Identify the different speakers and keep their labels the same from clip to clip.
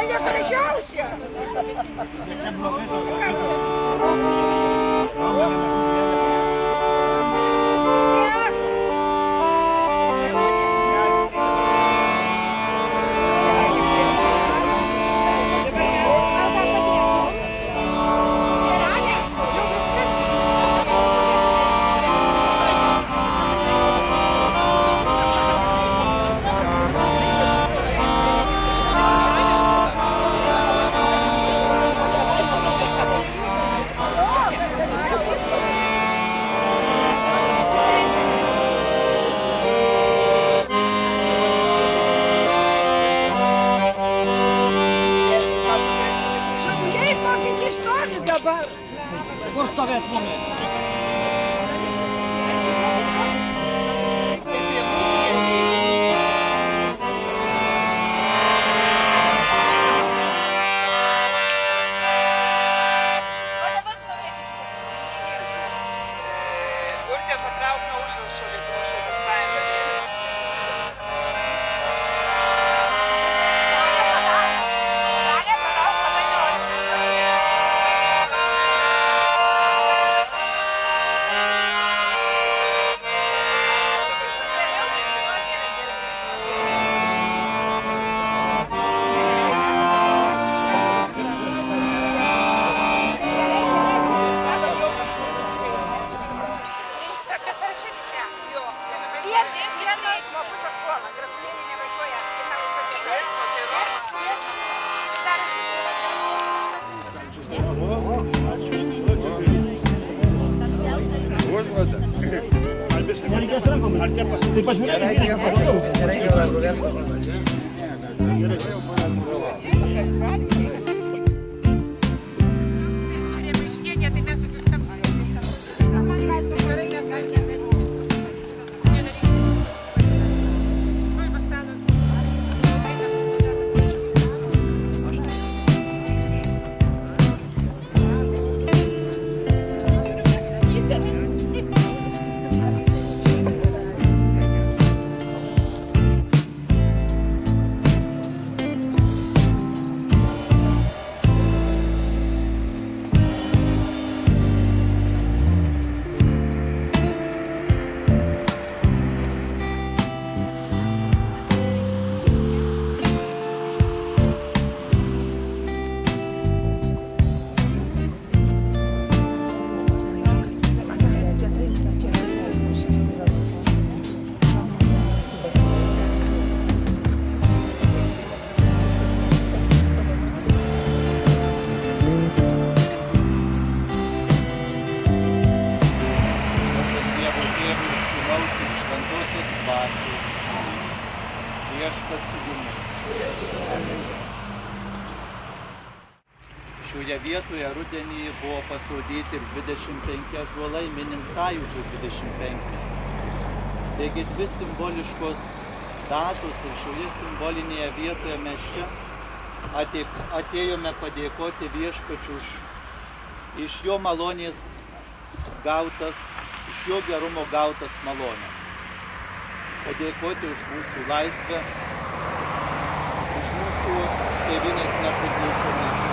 Speaker 1: Dalia gražiausia.
Speaker 2: Čia blogai tos
Speaker 1: Šauliai kokie stovi dabar.
Speaker 3: Kur stovėt mumis?
Speaker 4: Urtė patrauk nuo užrašo Lietuvos šaulių sąjunga.
Speaker 3: Tai pažiūrėkite.
Speaker 2: Viešpats su jumis. Šioje vietoje rudenį buvo pasodyti ir 25 ąžuolai minint Sąjūdžio 25. Taigi dvi simboliškos datos ir šioje simbolinėje vietoje mes čia atėjome padėkoti Viešpačiui iš jo malonės gautas, iš jo gerumo gautas malonės. Padėkoti už mūsų laisvę, už mūsų tėvynės nepriklausomybę.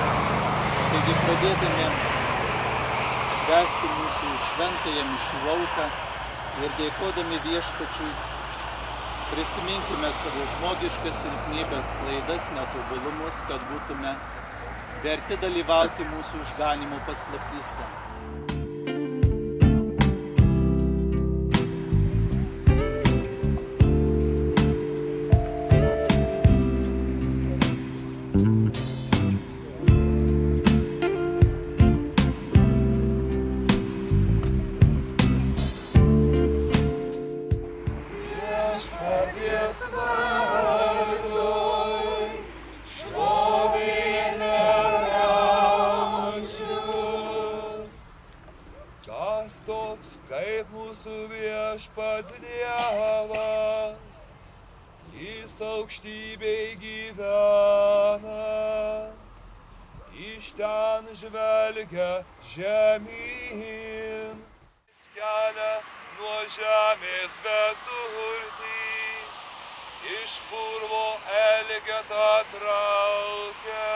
Speaker 2: Taigi pradėdami švęsti mūsų šventąją mišių auką ir dėkodami Viešpačiui, prisiminkime savo žmogiškas silpnybės, klaidas, netobulumus, kad būtume verti dalyvauti mūsų išganymo paslaptyse.
Speaker 5: Toks kaip mūsų Viešpats Dievas, jis aukštybėj gyvena, iš ten žvelgia žemyn, jis kelia nuo žemės beturtį iš purvo elgetą traukia,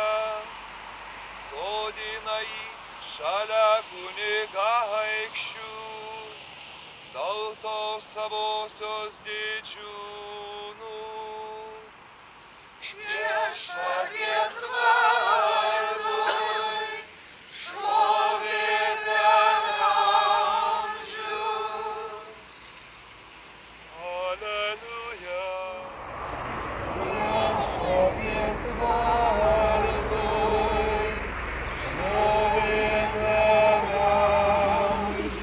Speaker 5: sodina jį šalia kunigaikščių, tautos savosios didžiūnų. Viešpaties vardui šlovė per amžius. Alleluja. Viešpaties vardui šlovė per amžius.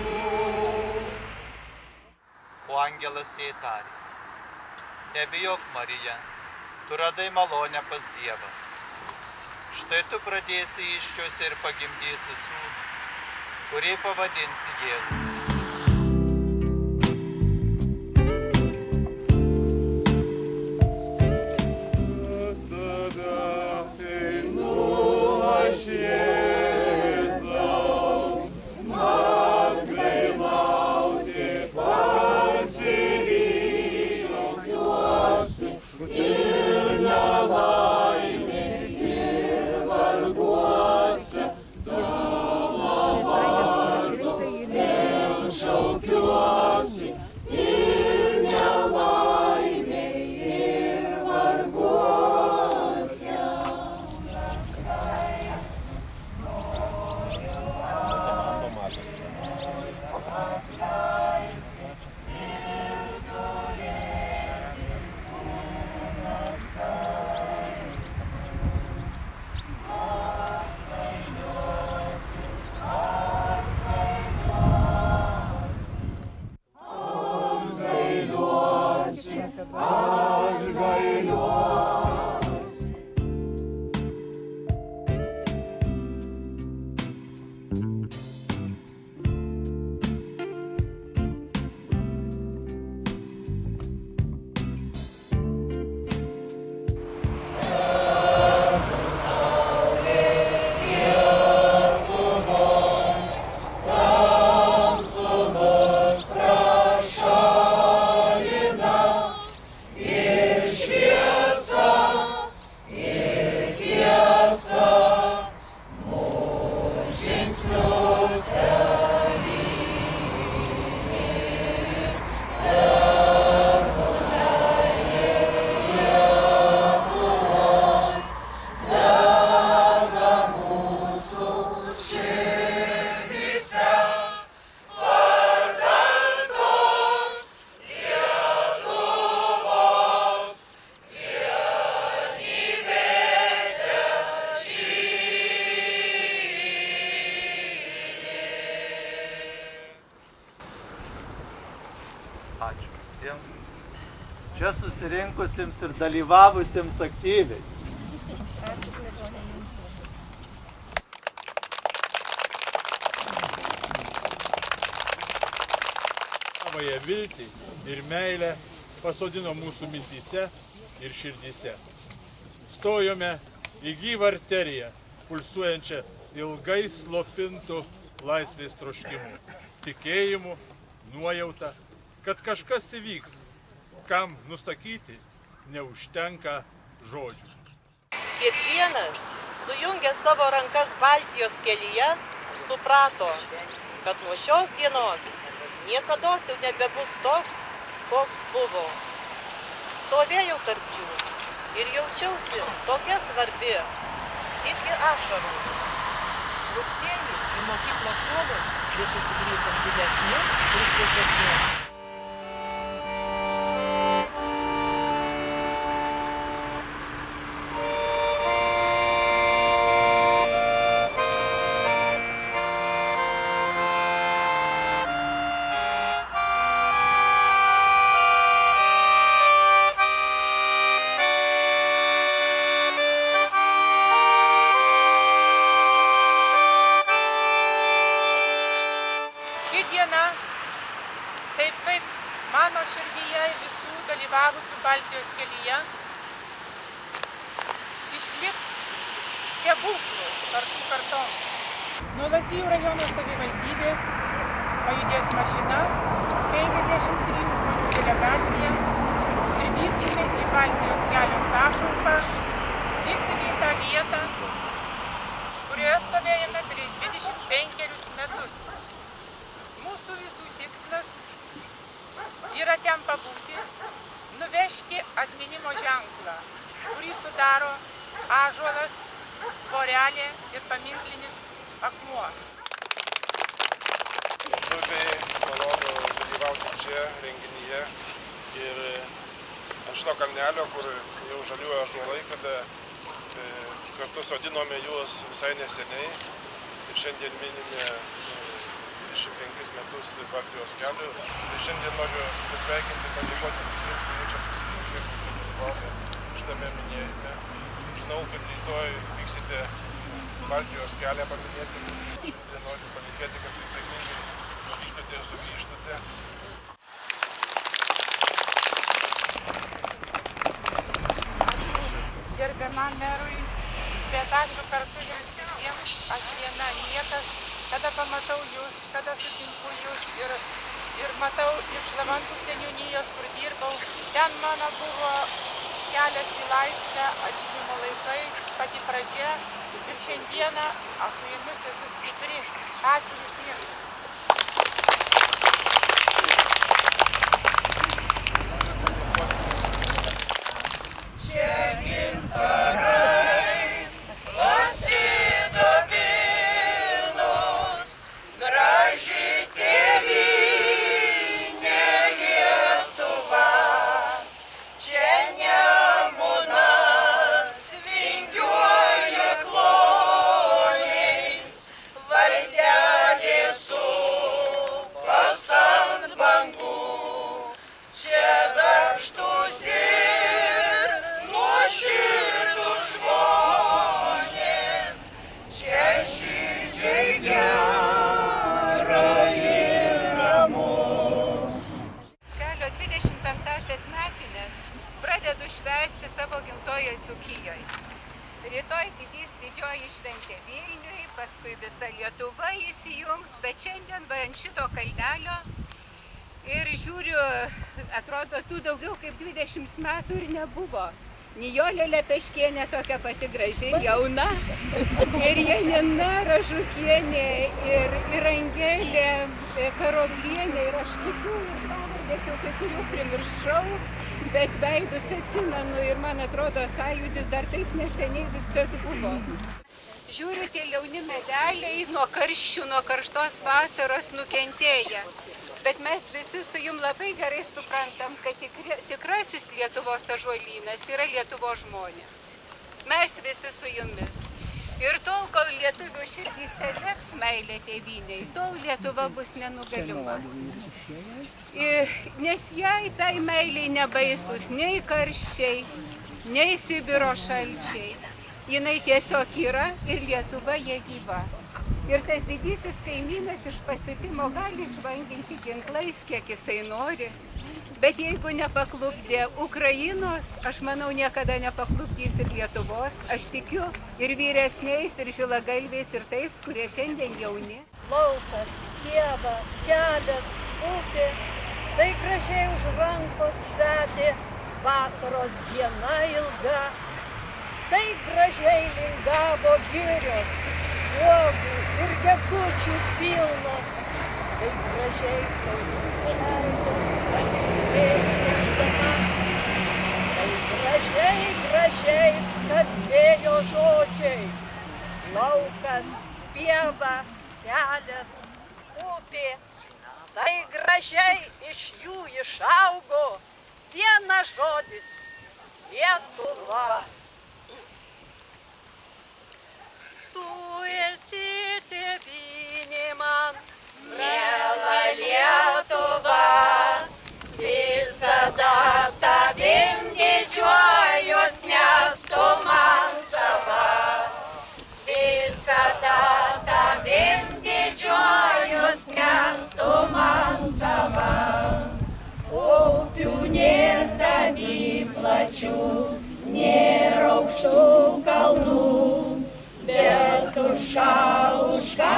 Speaker 2: O angelas jai tarė: nebijok, Marija, tu radai malonę pas Dievą. Štai tu pradėsi įsčiose ir pagimdysi sūnų, kurį pavadinsi Jėzų. Ačiū visiems čia susirinkusiems ir dalyvavusiems aktyviai.
Speaker 6: Savąją viltį ir meilę pasodino mūsų mintyse ir širdyse. Stojome į gyvą arteriją, pulsuojančią ilgai slopintų laisvės troškimu, tikėjimu, nuojauta, kad kažkas įvyks, kam nusakyti neužtenka žodžių.
Speaker 7: Kiekvienas, sujungęs savo rankas Baltijos kelyje, suprato, kad nuo šios dienos niekados jau nebebus toks, koks buvo. Stovėjau tarp jų ir jaučiausi tokia svarbi, iki ašarų. Rugsėjį į mokyklos suolus visi sugrįžom didesni ir šviesesni.
Speaker 8: Taip kaip mano širdyje visų dalyvavusių Baltijos kelyje išliks stebuklų kartų kartoms. Nuo Lazdijų rajono savivaldybės pajudės mašina, 53 žmonių delegacija ir vyksime į Baltijos vietą, kurioje stovėjome 25 metus. Mūsų visų tikslas yra ten pabūti, nuvežti atminimo ženklą, kurį sudaro ąžuolas, vorelė ir paminklinis akmuo.
Speaker 5: Labai malonu dalyvauti čia renginyje ir ant šito kalnelio, kur jau žaliuoja ąžuolai, kada kartu sodinome juos visai neseniai ir šiandien minime 25 metus Baltijos kelio. Ir šiandien noriu pasveikinti, padėkoti visiems, kurie čia susirinkę, dalyvauja šitame minėjime. Žinau, kad rytoj vyksite Baltijos kelią paminėti. Šiandien noriu palinkėti, kad jūs sėkmingai grįžtate ir sugrįžtate.
Speaker 8: Gerbiamam merui, bet ačiū kartu jums visiems, aš viena niekas, kada pamatau jūs, kada sutinku jūs ir matau iš Lavantų seniūnijos, kur dirbau, ten mano buvo kelias į laisvę, atgimimo laikai, pati pradžia ir šiandieną aš su jumis esu stipri. Ačiū visiems. Švęsti savo gimtojoje Dzūkijoje. Rytoj didžioji šventė Vilniui, paskui visa Lietuva įsijungs, bet šiandien va ant šito kalnelio ir žiūriu, atrodo, tų daugiau kaip 20 metų ir nebuvo. Nijolė Lepeškienė tokia pati graži, jauna, ir Janina Ražukienė, ir Angelė Karoblienė, ir aš kitų, ir pavardės jau kai kurių primiršau. Bet veidus atsimenu ir man atrodo, sąjūdis dar taip neseniai viskas buvo. Žiūriu, tie jauni medeliai nuo karščių, nuo karštos vasaros nukentėję. Bet mes visi su jum labai gerai suprantam, kad tikrasis Lietuvos ąžuolynas yra Lietuvos žmonės. Mes visi su jumis. Ir tol, kol lietuvių širdyse liks meilė tėvynei, tol Lietuva bus nenugalima. Nes jai tai meiliai nebaisus nei karščiai, nei Sibiro šalčiai. Jinai tiesiog yra ir Lietuva jie gyva. Ir tas didysis kaimynas iš pasiutimo gali žvanginti ginklais, kiek jisai nori. Bet jeigu nepaklupdė Ukrainos, aš manau, niekada nepaklupdys ir Lietuvos. Aš tikiu ir vyresniais, ir žilagalviais, ir tais, kurie šiandien jauni.
Speaker 1: Laukas, pieva, kelias, upė, tai gražiai už rankos vedė vasaros diena ilga. Tai gražiai lingavo girios, uogų ir dekučių pilnos. Tai gražiai saulutė pasižiūrėdama. Tai gražiai skambėjo žodžiai. Laukas, pieva, kelias, upė. Tai gražiai iš jų išaugo vienas žodis – Lietuva. Tu esi tėvynė man, miela Lietuva, visada tavim didžiuojuos, nes tu man sava. Visada tavim didžiuojuos, nes tu man sava. Upių nėr tavy plačių, nėr aukštų kalnų. Bet už ką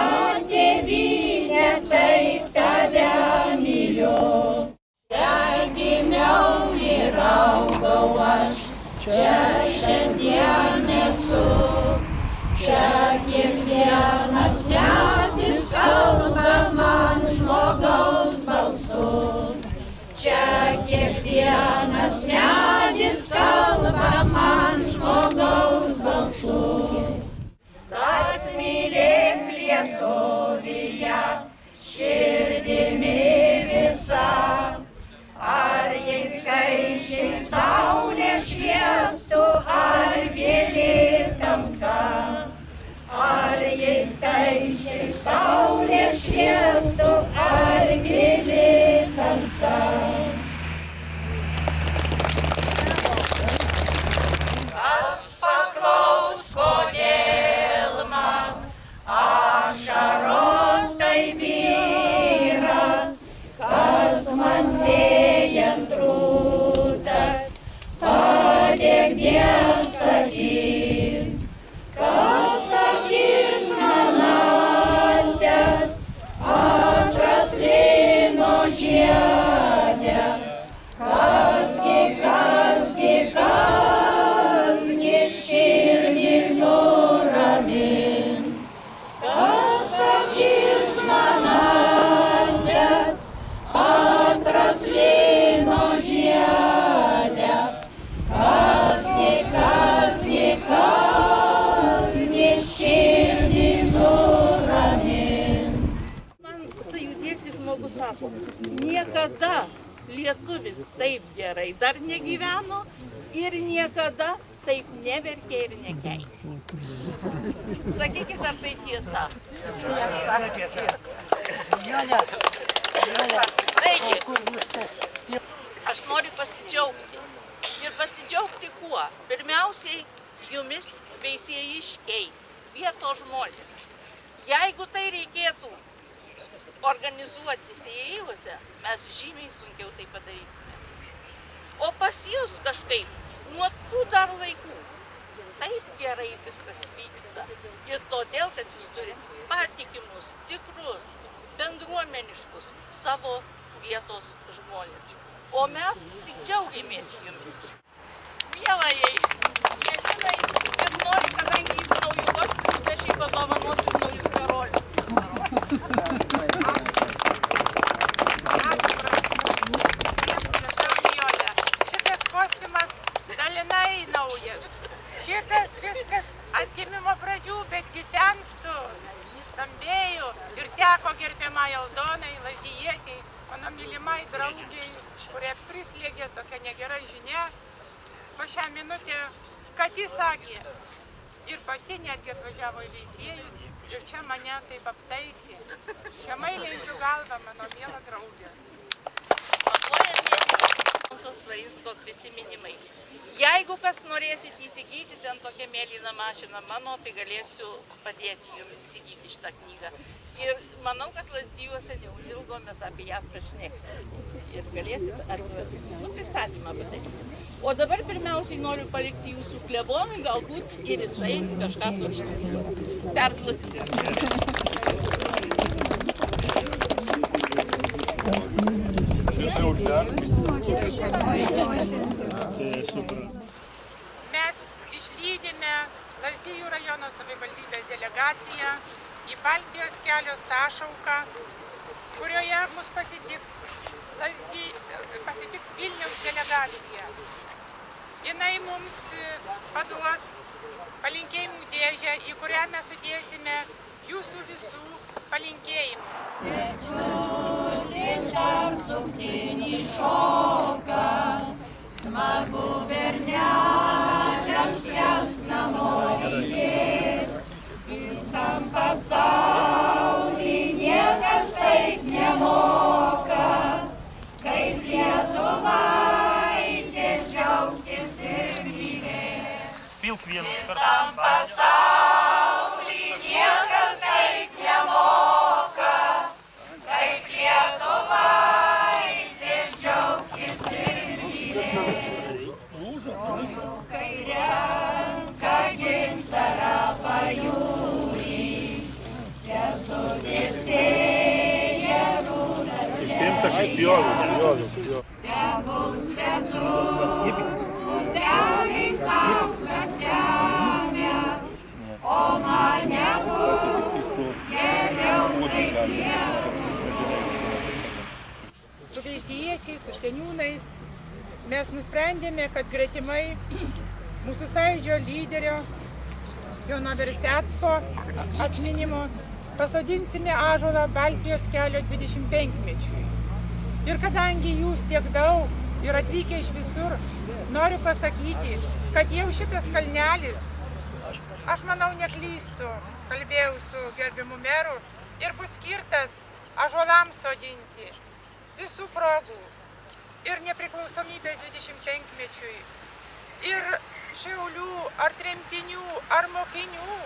Speaker 1: tėvynė taip tave myliu. Čia gimiau ir augau aš, čia šiandien esu. Čia kiekvienas medis kalba man žmogaus balsu. Čia kiekvienas medis kalba man žmogaus balsu. Tad mylėk Lietuviją širdimi visa. Ar jai skaisčiai saulė šviestų, ar gili tamsa. Ar jai skaisčiai saulė šviestų, ar gili tamsa. Kas paklaus, kodėl man ašaros taip yra, kas man sėjant rūtas padegdėl sakys, kas sakys manasias antras vyno žiedę, kasgi širdį nuramins, kas sakys manasias antras vyno žiedę, kasgi širdį nuramins.
Speaker 7: Man sąjūdietis žmogus sako, niekada lietuvis taip gerai dar negyveno ir niekada taip neverkė ir nekeikė. Sakykit, ar tai tiesa? Taigi, aš noriu pasidžiaugti. Ir pasidžiaugti kuo? Pirmiausiai, jumis veisiejiškiai, vietos žmonės. Jeigu tai reikėtų organizuoti sėjėjimuose, mes žymiai sunkiau tai padarysime. O pas jūs kažkaip nuo tų dar laikų taip gerai viskas vyksta. Ir todėl, kad jūs turite patikimus, tikrus, bendruomeniškus savo vietos žmonės. O mes tik džiaugiamės jumis. Mielajai, Janina ir nori, kadangi jis naujų goštis, tai šiaip padovanosiu naujus karolius.
Speaker 8: Šitas kostiumas dalinai naujas. Šitas viskas atgimimo pradžių, betgi senstų, stambėjų ir teko gerbiamai Aldonai, Lazdijietei, mano mylimai draugiai, kurie prislėgė tokia negera žinia. Po šią minutę, kad jis sakė, ir pati netgi atvažiavo į Veisiejus ir čia mane taip aptaisė. Šiamai lenkiu galvą, mano miela draugė.
Speaker 7: Svarinsko prisiminimai. Jeigu kas norėsit įsigyti ten tokią mėlyną mašiną mano, tai galėsiu padėti jums įsigyti šitą knygą. Ir manau, kad Lazdijuose neužilgo mes apie ją prašneksim. Jūs galėsit pristatymą padarysim. O dabar pirmiausiai noriu palikti jūsų klebonui, galbūt ir jisai kažką suštys. Perklausyti.
Speaker 8: Mes išlydėme Lazdijų rajono savivaldybės delegaciją į Baltijos kelio sąšauką, kurioje mus pasitiks Vilniaus delegacija. Jinai mums paduos palinkėjimų dėžę, į kurią mes sudėsime jūsų visų palinkėjimus.
Speaker 1: Dar suktinį šoką, smagu berneliams jas namo lydėt. Visam pasauly niekas taip nemoka, kaip lietuvaitė džiaugtis ir mylėt. Visam pasauly niekas taip nemoka, kaip lietuvaitė džiaugtis ir mylėt. Kai renka gintarą pajūrį, sesutės sėja rūtas žemės. Tegul svetur, telis aukštas žemė, o man
Speaker 8: parapiečiais, su seniūnais mes nusprendėme, kad gretimai mūsų sąjūdžio lyderio Jono Versecko atminimo pasodinsime ąžuolą Baltijos kelio 25-mečiui. Ir kadangi jūs tiek daug ir atvykę iš visur, noriu pasakyti, kad jau šitas kalnelis, aš manau neklystu, kalbėjau su gerbiamu meru, ir bus skirtas ąžuolams sodinti visų progų. Ir nepriklausomybės 25-mečiui, ir Šiaulių, ar tremtinių, ar mokinių.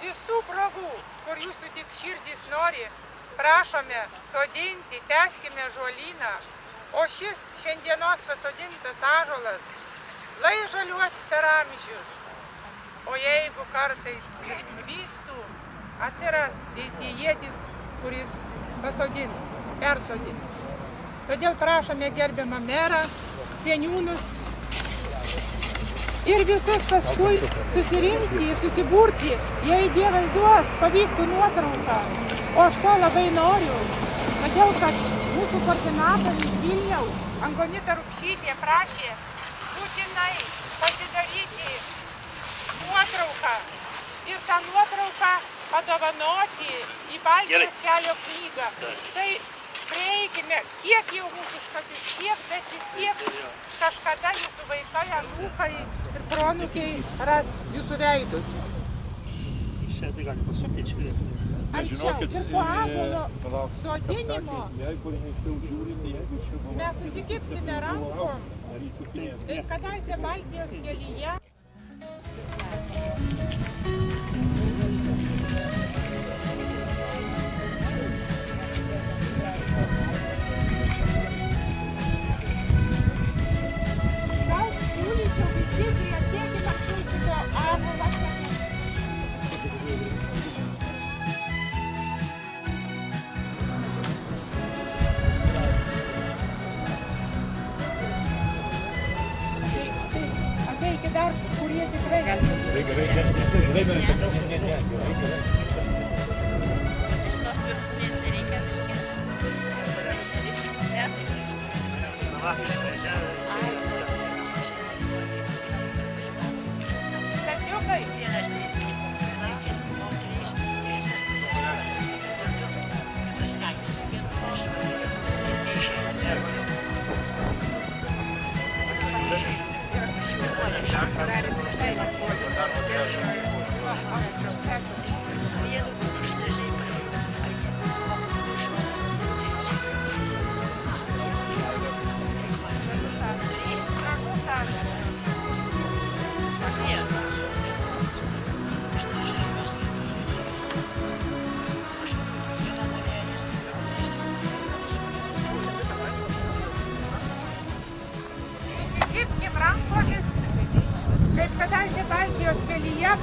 Speaker 8: Visų progų, kur jūsų tik širdys nori, prašome sodinti, tęskime žolyną, o šis šiandienos pasodintas ąžuolas lai žaliuos per amžius. O jeigu kartais jis nuvystų, atsiras veisiejietis, kuris pasodins, persodins. Todėl prašome gerbiamą merą, seniūnus ir visus paskui susirinkti ir susiburti, jei Dievas duos, pavyktų nuotrauką. O aš to labai noriu, todėl kad mūsų koordinatoriai iš Vilniaus, Angonita Rupšytė, prašė būtinai pasidaryti nuotrauką ir tą nuotrauką padovanoti į Baltijos kelio knygą. Tai prieikime, kiek jau mūsų škatys, kiek, bet vis tiek kažkada jūsų vaikai, anūkai ir proanūkiai ras jūsų veidus. Anksčiau ir po ąžuolo sodinimo mes susikibsime rankom, kaip kadaise Baltijos kelyje. Ateikit dar, kurie tikrai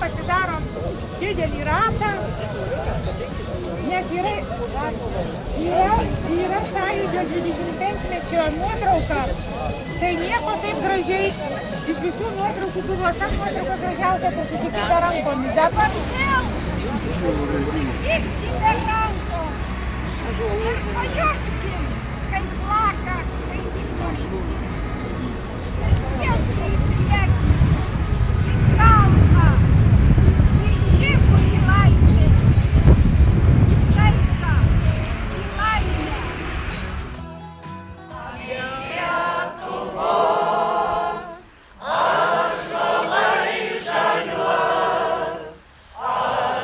Speaker 8: pasidarom didelį ratą, nes yra sąjūdžio 25-mečio nuotrauka, tai nieko taip gražiai, iš visų nuotraukų buvo ta nuotrauka gražiausia, kad susikita rankomis. Dabar vėl susikite rankom ir pajuskim, kaip plaka, kaip išvažiuoti.
Speaker 1: Yeah.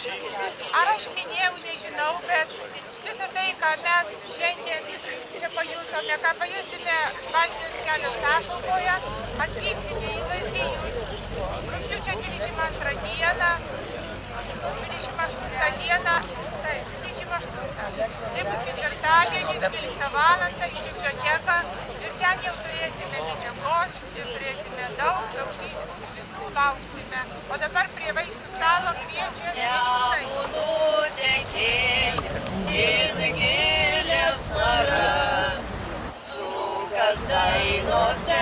Speaker 8: Ar aš minėjau, nežinau, bet visą tai, ką mes šiandien čia pajutome, ką pajusime Baltijos kelio sąšaukoje, atvyksime į Lazdijus. Rugpjūčio 22 dieną, 28 dieną, taip, 28. Tai bus ketvirtadienis, 12 valandą į biblioteką ir ten jau turėsime medžiagos ir turėsime daug vyskupų, visų lauksime. O dabar prie vaisių stalo kviečia
Speaker 7: gilės varas, sunkas dainose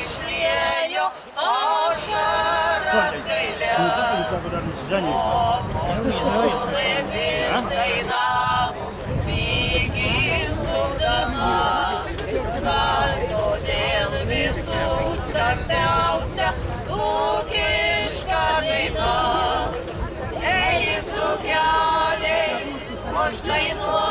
Speaker 7: išliejo ašaras gailias, o pulėmis dainavo, pigiai sukdama, gal todėl visų skambiausia dzūkiška daina. Ei, dzūkeliai, aš dainuoju.